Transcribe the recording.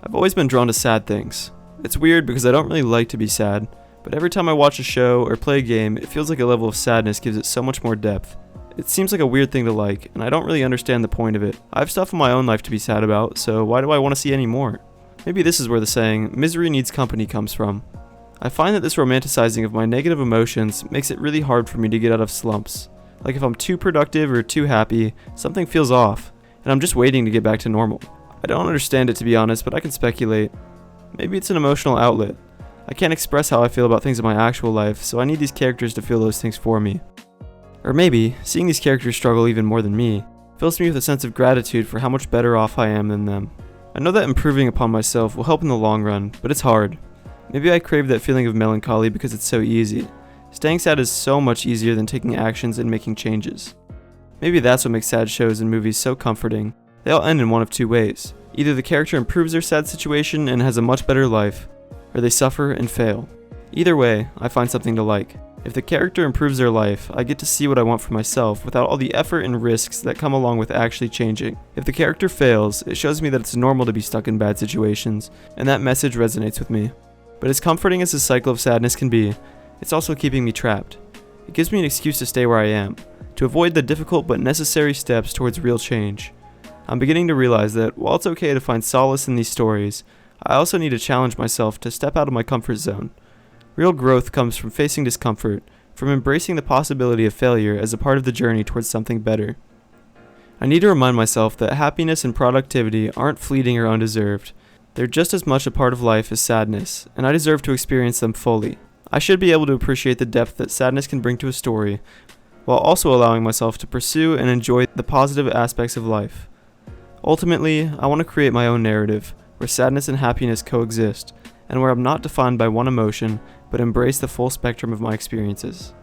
I've always been drawn to sad things. It's weird because I don't really like to be sad, but every time I watch a show or play a game, it feels like a level of sadness gives it so much more depth. It seems like a weird thing to like, and I don't really understand the point of it. I have stuff in my own life to be sad about, so why do I want to see any more? Maybe this is where the saying, misery needs company, comes from. I find that this romanticizing of my negative emotions makes it really hard for me to get out of slumps. Like if I'm too productive or too happy, something feels off, and I'm just waiting to get back to normal. I don't understand it, to be honest, but I can speculate. Maybe it's an emotional outlet. I can't express how I feel about things in my actual life, so I need these characters to feel those things for me. Or maybe, seeing these characters struggle even more than me, fills me with a sense of gratitude for how much better off I am than them. I know that improving upon myself will help in the long run, but it's hard. Maybe I crave that feeling of melancholy because it's so easy. Staying sad is so much easier than taking actions and making changes. Maybe that's what makes sad shows and movies so comforting. They all end in one of two ways. Either the character improves their sad situation and has a much better life, or they suffer and fail. Either way, I find something to like. If the character improves their life, I get to see what I want for myself without all the effort and risks that come along with actually changing. If the character fails, it shows me that it's normal to be stuck in bad situations, and that message resonates with me. But as comforting as this cycle of sadness can be, it's also keeping me trapped. It gives me an excuse to stay where I am, to avoid the difficult but necessary steps towards real change. I'm beginning to realize that while it's okay to find solace in these stories, I also need to challenge myself to step out of my comfort zone. Real growth comes from facing discomfort, from embracing the possibility of failure as a part of the journey towards something better. I need to remind myself that happiness and productivity aren't fleeting or undeserved. They're just as much a part of life as sadness, and I deserve to experience them fully. I should be able to appreciate the depth that sadness can bring to a story, while also allowing myself to pursue and enjoy the positive aspects of life. Ultimately, I want to create my own narrative, where sadness and happiness coexist, and where I'm not defined by one emotion, but embrace the full spectrum of my experiences.